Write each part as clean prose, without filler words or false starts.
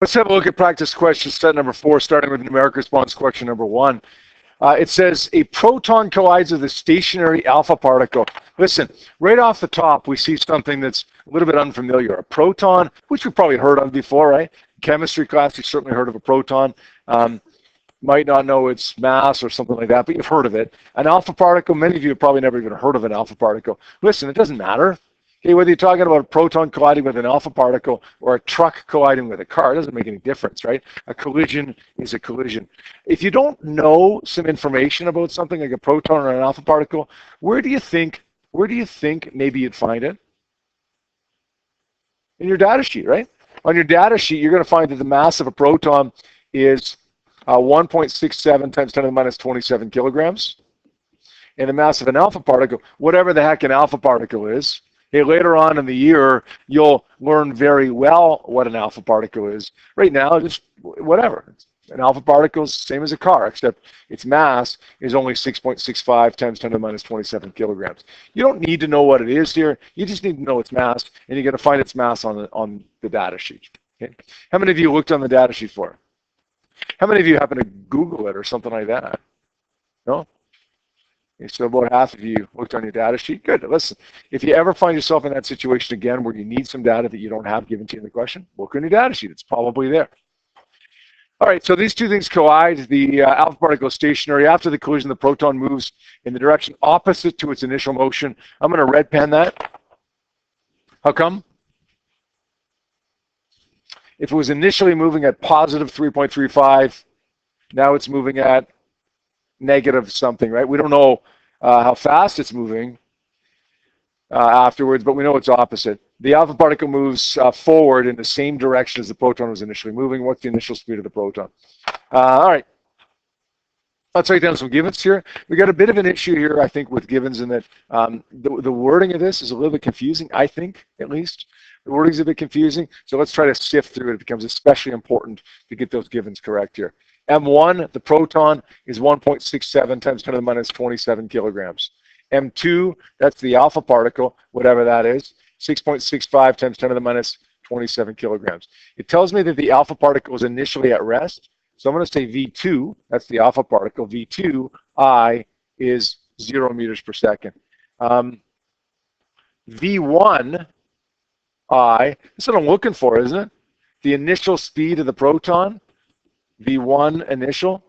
Let's have a look at practice question set number 4, starting with numeric response question number 1. It says a proton collides with a stationary alpha particle. Listen, right off the top, we see something that's a little bit unfamiliar. A proton, which we've probably heard of before, right? Chemistry class, you've certainly heard of a proton. Might not know its mass or something like that, but you've heard of it. An alpha particle, many of you have probably never even heard of an alpha particle. Listen, it doesn't matter. Okay, whether you're talking about a proton colliding with an alpha particle or a truck colliding with a car, it doesn't make any difference, right? A collision is a collision. If you don't know some information about something like a proton or an alpha particle, where do you think maybe you'd find it? In your data sheet, right? On your data sheet, you're going to find that the mass of a proton is 1.67 times 10 to the minus 27 kilograms. And the mass of an alpha particle, whatever the heck an alpha particle is, hey, later on in the year, you'll learn very well what an alpha particle is. Right now, just whatever. An alpha particle is the same as a car, except its mass is only 6.65 times 10 to the minus 27 kilograms. You don't need to know what it is here. You just need to know its mass, and you're going to find its mass on the data sheet. Okay? How many of you looked on the data sheet for it? How many of you happen to Google it or something like that? No? Okay, so about half of you looked on your data sheet. Good. Listen, if you ever find yourself in that situation again where you need some data that you don't have given to you in the question, look on your data sheet. It's probably there. All right, so these two things collide. The alpha particle is stationary. After the collision, the proton moves in the direction opposite to its initial motion. I'm going to red pen that. How come? If it was initially moving at positive 3.35, now it's moving at negative something, right? We don't know how fast it's moving afterwards, but we know it's opposite. The alpha particle moves forward in the same direction as the proton was initially moving. What's the initial speed of the proton? All right. Let's write down some givens here. We got a bit of an issue here, I think, with givens in that the wording of this is a little bit confusing, I think, at least. The wording's a bit confusing, so let's try to sift through it. It becomes especially important to get those givens correct here. M1, the proton, is 1.67 times 10 to the minus 27 kilograms. M2, that's the alpha particle, whatever that is, 6.65 times 10 to the minus 27 kilograms. It tells me that the alpha particle is initially at rest, so I'm going to say V2, that's the alpha particle. V2, I, is 0 meters per second. V1, I, that's what I'm looking for, isn't it? The initial speed of the proton, V1 initial.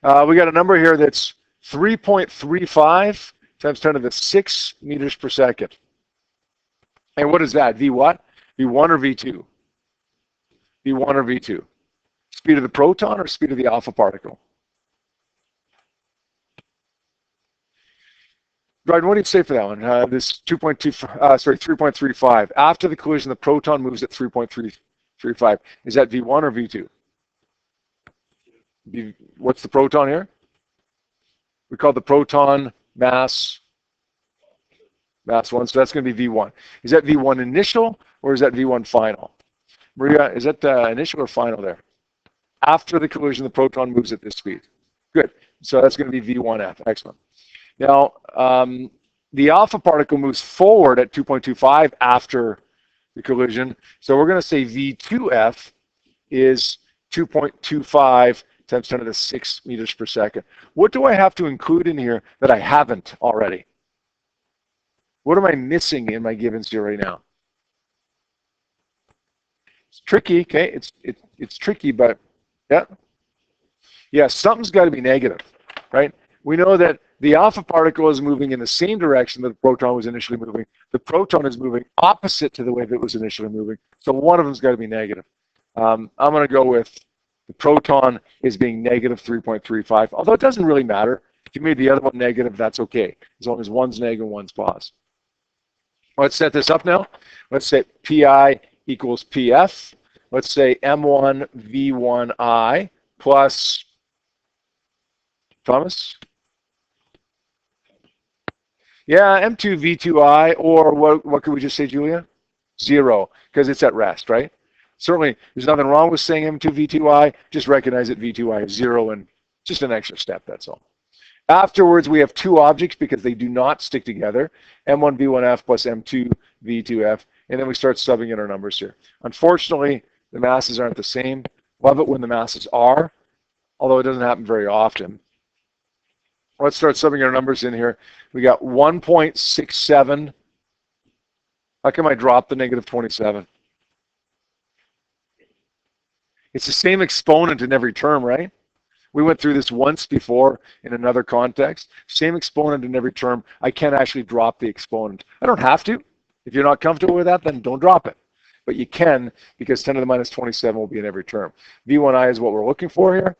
We got a number here that's 3.35 times 10 to the 6 meters per second. And what is that? V what? V1 or V2? V1 or V2? Speed of the proton or speed of the alpha particle? Brian, what do you say for that one? This 3.35. After the collision, the proton moves at 3.35. Is that V1 or V2? What's the proton here? We call the proton mass 1, so that's going to be V1. Is that V1 initial or is that V1 final? Maria, is that initial or final there? After the collision, the proton moves at this speed. Good. So that's going to be V1F. Excellent. Now, the alpha particle moves forward at 2.25 after the collision. So we're going to say V2F is 2.25 times 10 to the 6 meters per second. What do I have to include in here that I haven't already? What am I missing in my givens here right now? It's tricky, okay? It's tricky, but yeah, something's got to be negative, right? We know that the alpha particle is moving in the same direction that the proton was initially moving. The proton is moving opposite to the way that it was initially moving. So one of them's got to be negative. I'm going to go with the proton is being negative 3.35, although it doesn't really matter. If you made the other one negative, that's okay, as long as one's negative and one's positive. Let's set this up now. Let's say PI equals PF. Let's say M1 V1I plus, Thomas? Yeah, M2 V2I, or what could we just say, Julia? 0, because it's at rest, right? Certainly, there's nothing wrong with saying M2 V2I. Just recognize that V2I is 0, and just an extra step, that's all. Afterwards, we have two objects because they do not stick together, M1 V1F plus M2 V2F, and then we start subbing in our numbers here. Unfortunately, The masses aren't the same. Love it when the masses are, although it doesn't happen very often. Let's start subbing our numbers in here. We got 1.67. How come I dropped the negative 27? It's the same exponent in every term, right? We went through this once before in another context. Same exponent in every term. I can't actually drop the exponent. I don't have to. If you're not comfortable with that, then don't drop it. But you can, because 10 to the minus 27 will be in every term. V1I is what we're looking for here.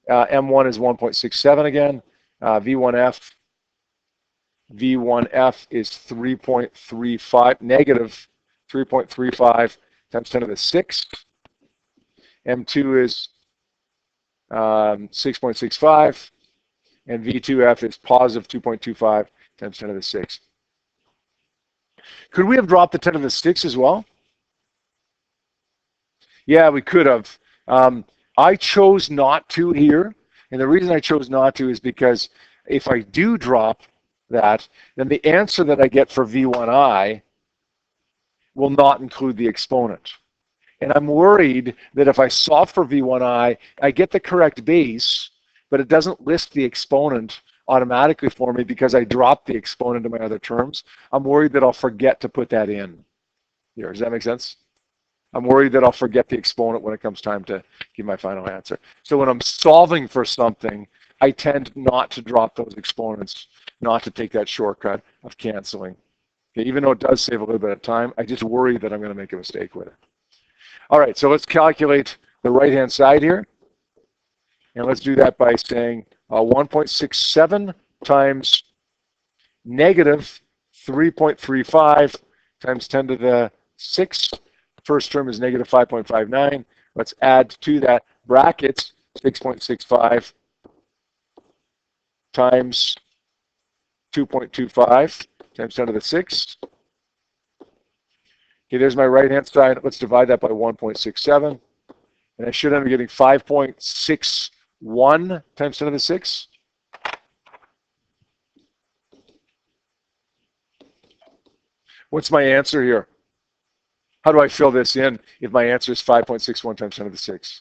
M1 is 1.67 again. V1F is 3.35, negative 3.35 times 10 to the 6. M2 is 6.65, and V2F is positive 2.25 times 10 to the 6. Could we have dropped the 10 to the 6 as well? Yeah, we could have. I chose not to here, and the reason I chose not to is because if I do drop that, then the answer that I get for V1I will not include the exponent. And I'm worried that if I solve for V1I, I get the correct base, but it doesn't list the exponent automatically for me because I dropped the exponent in my other terms. I'm worried that I'll forget to put that in here. Does that make sense? I'm worried that I'll forget the exponent when it comes time to give my final answer. So when I'm solving for something, I tend not to drop those exponents, not to take that shortcut of canceling. Okay, even though it does save a little bit of time, I just worry that I'm going to make a mistake with it. All right, so let's calculate the right-hand side here. And let's do that by saying 1.67 times negative 3.35 times 10 to the 6. First term is negative 5.59. Let's add to that brackets 6.65 times 2.25 times 10 to the 6. Okay, there's my right-hand side. Let's divide that by 1.67. And I should end up getting 5.61 times 10 to the 6. What's my answer here? How do I fill this in if my answer is 5.61 times 10 to the 6?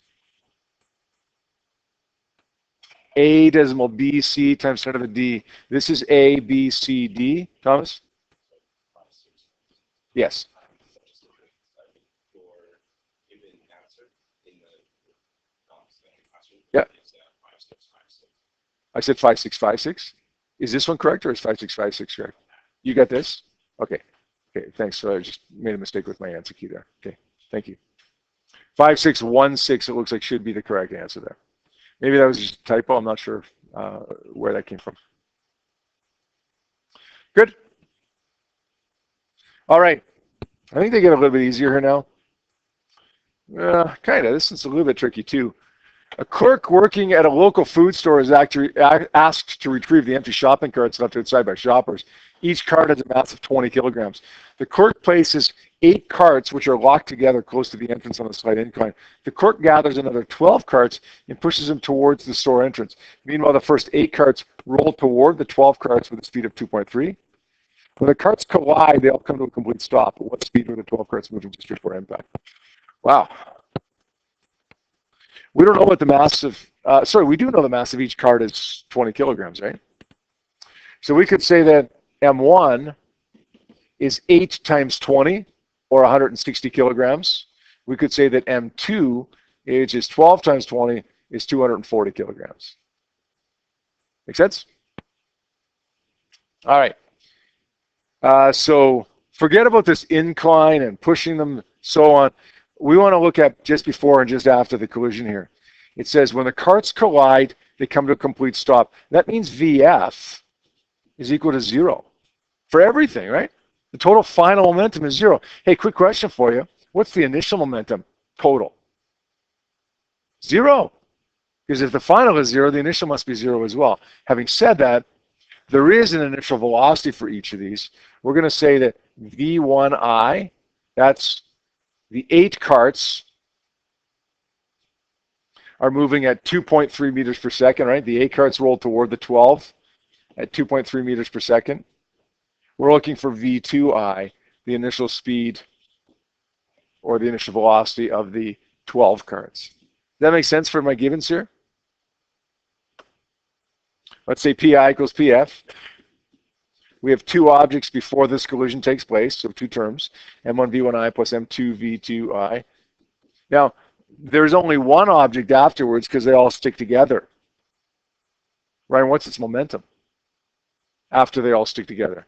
A decimal B, C times 10 to the D. This is A, B, C, D. Thomas? Yes. Yeah. I said 5656. Is this one correct or is 5656 correct? You got this? Okay. Okay, thanks. So I just made a mistake with my answer key there. Okay, thank you. 5616, it looks like should be the correct answer there. Maybe that was just a typo. I'm not sure where that came from. Good. All right. I think they get a little bit easier here now. Kind of. This is a little bit tricky too. A clerk working at a local food store is actually asked to retrieve the empty shopping carts left outside by shoppers. Each cart has a mass of 20 kilograms. The clerk places 8 carts, which are locked together close to the entrance on a slight incline. The clerk gathers another 12 carts and pushes them towards the store entrance. Meanwhile, the first 8 carts roll toward the 12 carts with a speed of 2.3. When the carts collide, they all come to a complete stop. At what speed were the 12 carts moving just before impact? Wow. We don't know what the mass of, we do know the mass of each cart is 20 kilograms, right? So we could say that M1 is 8 times 20, or 160 kilograms. We could say that M2, which is 12 times 20, is 240 kilograms. Make sense? All right. So forget about this incline and pushing them, so on. We want to look at just before and just after the collision here. It says when the carts collide, they come to a complete stop. That means VF is equal to 0 for everything, right? The total final momentum is 0. Hey, quick question for you. What's the initial momentum total? 0. Because if the final is 0, the initial must be 0 as well. Having said that, there is an initial velocity for each of these. We're going to say that V1I, that's the 8 carts are moving at 2.3 meters per second, right? The 8 carts roll toward the 12 at 2.3 meters per second. We're looking for V2I, the initial speed or the initial velocity of the 12 carts. Does that make sense for my givens here? Let's say pi equals pf. We have two objects before this collision takes place, so two terms, m1 v1i plus m2 v2i. Now, there's only one object afterwards because they all stick together. Ryan, what's its momentum after they all stick together?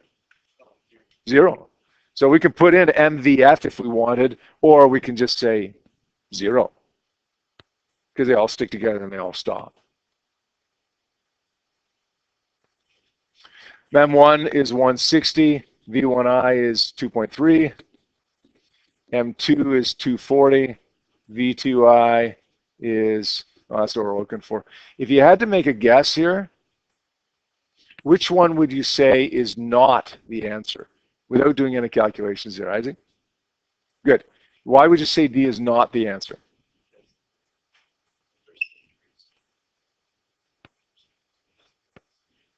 0. So we can put in mvf if we wanted, or we can just say 0 because they all stick together and they all stop. M1 is 160, V1I is 2.3, M2 is 240, V2I is, oh, that's what we're looking for. If you had to make a guess here, which one would you say is not the answer without doing any calculations there, Isaac? Good. Why would you say D is not the answer?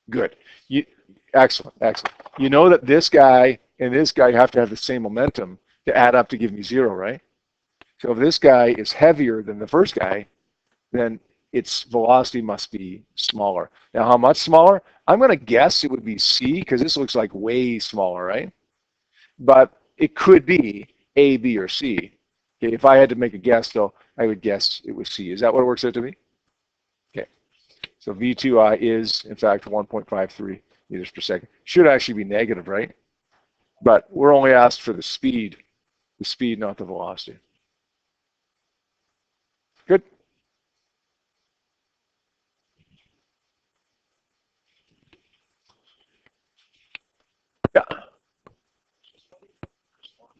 Good. Excellent, excellent. You know that this guy and this guy have to have the same momentum to add up to give me 0, right? So if this guy is heavier than the first guy, then its velocity must be smaller. Now, how much smaller? I'm going to guess it would be C, because this looks like way smaller, right? But it could be A, B, or C. Okay, if I had to make a guess, though, I would guess it was C. Is that what it works out to be? Okay. So V2I is, in fact, 1.53 meters per second. Should actually be negative, right? But we're only asked for the speed, not the velocity. Good. Yeah.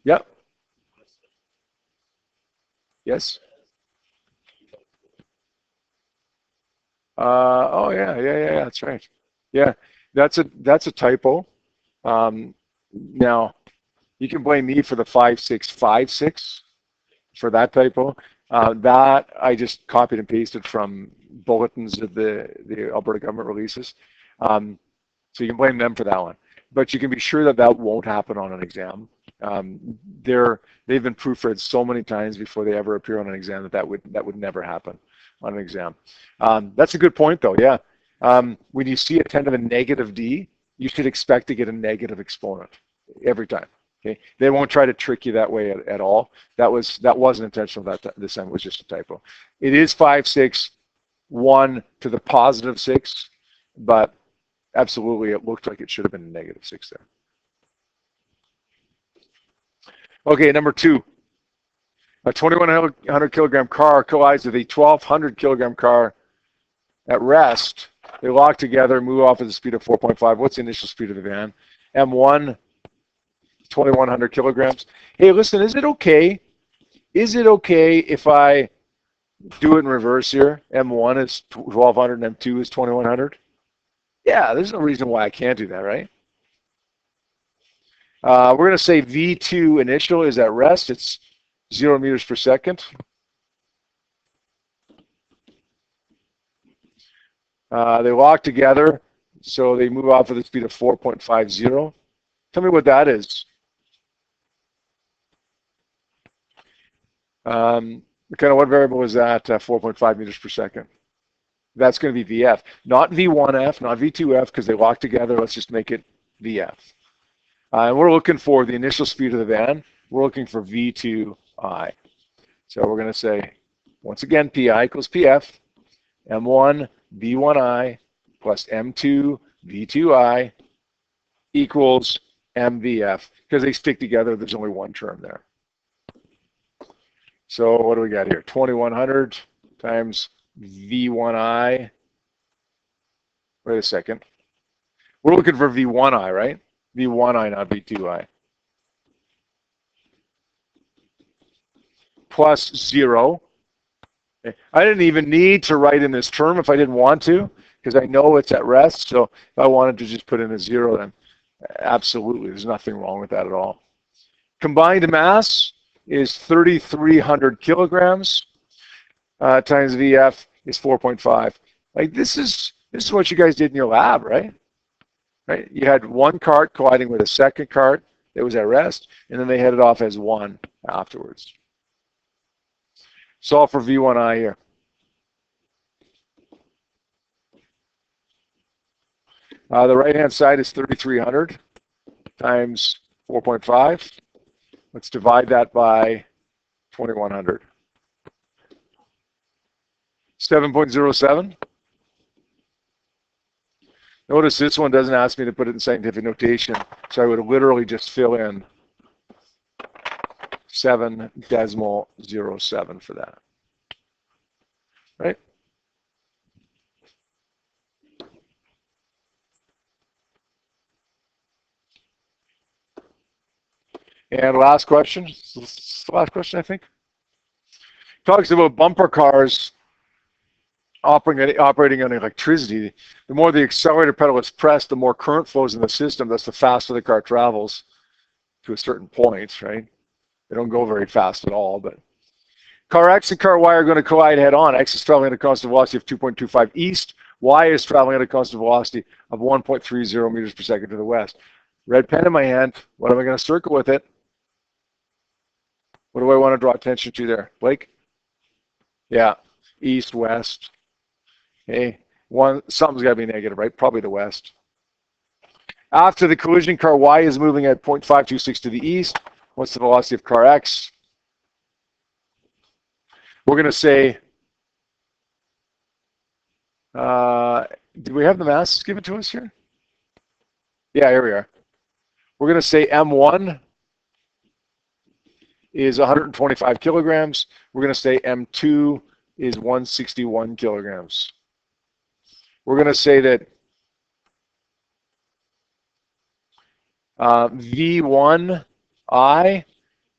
Yep. Yes. Oh yeah, that's right. Yeah, that's a typo. Now you can blame me for the 5656 for that typo. That I just copied and pasted from bulletins of the Alberta government releases. So you can blame them for that one. But you can be sure that that won't happen on an exam. They've been proofread so many times before they ever appear on an exam that would never happen on an exam. That's a good point, though. Yeah, when you see a 10 to the negative d, you should expect to get a negative exponent every time. Okay, they won't try to trick you that way at all. That wasn't intentional. This time it was just a typo. It is 561 to the positive 6, but absolutely it looked like it should have been a negative 6 there. Okay, number 2. A 2,100 kilogram car collides with a 1,200 kilogram car at rest. They lock together, move off at the speed of 4.5. What's the initial speed of the van? M1, 2,100 kilograms. Hey, listen, is it okay? Is it okay if I do it in reverse here? M1 is 1,200 and M2 is 2,100? Yeah, there's no reason why I can't do that, right? We're going to say V2 initial is at rest. It's 0 meters per second. They lock together, so they move off at the speed of 4.50. Tell me what that is. Kind of what variable is that? 4.5 meters per second. That's going to be VF, not V1F, not V2F, because they lock together. Let's just make it VF. And we're looking for the initial speed of the van. We're looking for V2I. So we're going to say, once again, PI equals PF, M1 V1I plus M2 V2I equals MVF. Because they stick together, there's only one term there. So what do we got here? 2,100 times V1I. Wait a second. We're looking for V1I, right? V1I, not V2I. Plus 0. I didn't even need to write in this term if I didn't want to, because I know it's at rest. So if I wanted to just put in a 0, then absolutely, there's nothing wrong with that at all. Combined mass is 3,300 kilograms times VF is 4.5. Like this is what you guys did in your lab, right? Right? You had one cart colliding with a second cart that was at rest, and then they headed off as one afterwards. Solve for V1I here. The right-hand side is 3,300 times 4.5. Let's divide that by 2,100. 7.07. Notice this one doesn't ask me to put it in scientific notation, so I would literally just fill in 7.07 for that. Right? And last question. This is the last question, I think. Talks about bumper cars operating on electricity. The more the accelerator pedal is pressed, the more current flows in the system. That's the faster the car travels to a certain point, right? They don't go very fast at all, but car X and car Y are going to collide head on. X is traveling at a constant velocity of 2.25 east. Y is traveling at a constant velocity of 1.30 meters per second to the west. Red pen in my hand. What am I going to circle with it? What do I want to draw attention to there? Blake? Yeah, east, west. Okay, something's got to be negative, right? Probably the west. After the collision, car Y is moving at 0.526 to the east. What's the velocity of car X? We're going to say, do we have the masses given to us here? Yeah, here we are. We're going to say M1 is 125 kilograms. We're going to say M2 is 161 kilograms. We're going to say that V1I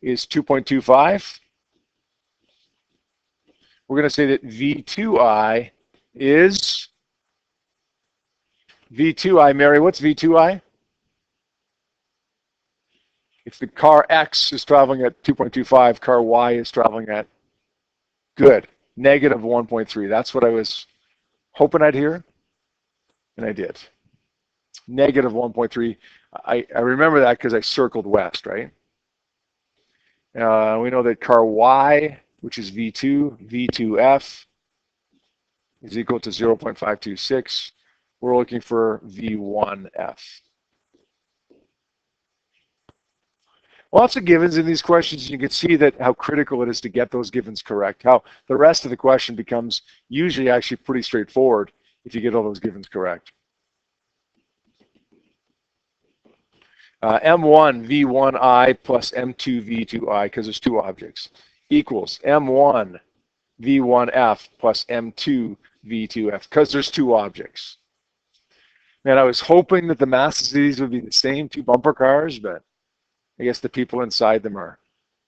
is 2.25. We're going to say that V2I is V2I. Mary, what's V2I? If the car X is traveling at 2.25, car Y is traveling at, good, negative 1.3. That's what I was hoping I'd hear, and I did. Negative 1.3. I remember that because I circled west, right? We know that car Y, which is V2, V2F, is equal to 0.526. We're looking for V1F. Lots of givens in these questions. You can see that how critical it is to get those givens correct. How the rest of the question becomes usually actually pretty straightforward if you get all those givens correct. M1 V1I plus M2 V2I, because there's two objects, equals M1 V1F plus M2 V2F, because there's two objects. Man, I was hoping that the masses of these would be the same, two bumper cars, but I guess the people inside them are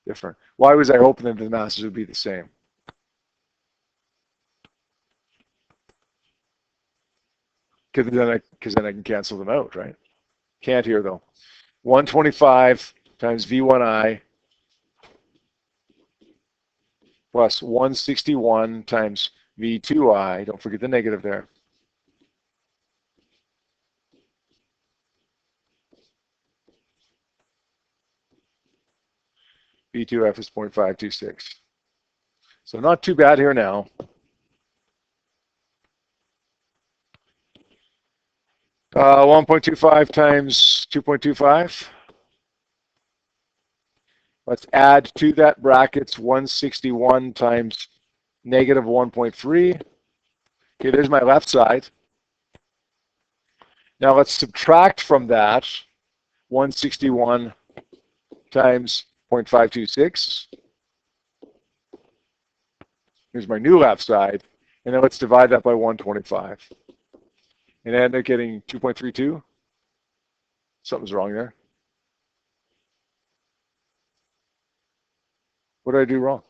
different. Why was I hoping that the masses would be the same? Because then I can cancel them out, right? Can't here, though. 125 times V1I plus 161 times V2I. Don't forget the negative there. V2F is 0.526. So not too bad here now. Uh, 1.25 times 2.25. Let's add to that brackets 161 times negative 1.3. Okay, there's my left side. Now let's subtract from that 161 times 0.526. Here's my new left side. And then let's divide that by 125. And I end up getting 2.32. Something's wrong there. What did I do wrong?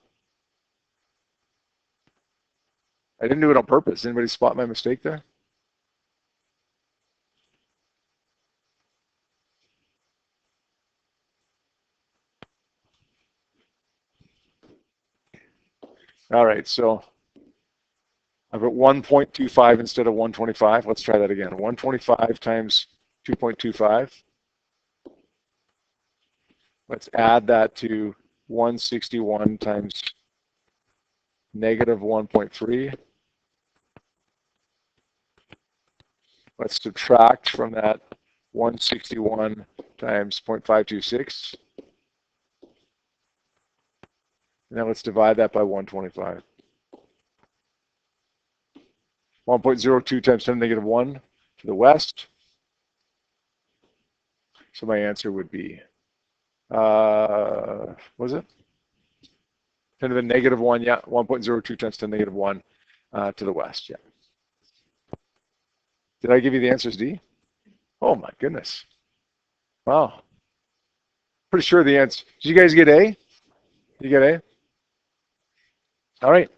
I didn't do it on purpose. Anybody spot my mistake there? All right, so I've got 1.25 instead of 125. Let's try that again. 125 times 2.25. Let's add that to 161 times negative 1.3. Let's subtract from that 161 times 0.526. And then let's divide that by 125. 1.02 times 10 to the negative 1 to the west. So my answer would be, what was it? 10 to the negative 1, yeah, 1.02 times 10 to the negative 1 to the west, yeah. Did I give you the answers, D? Oh my goodness. Wow. Pretty sure the answer. Did you guys get A? You get A? All right.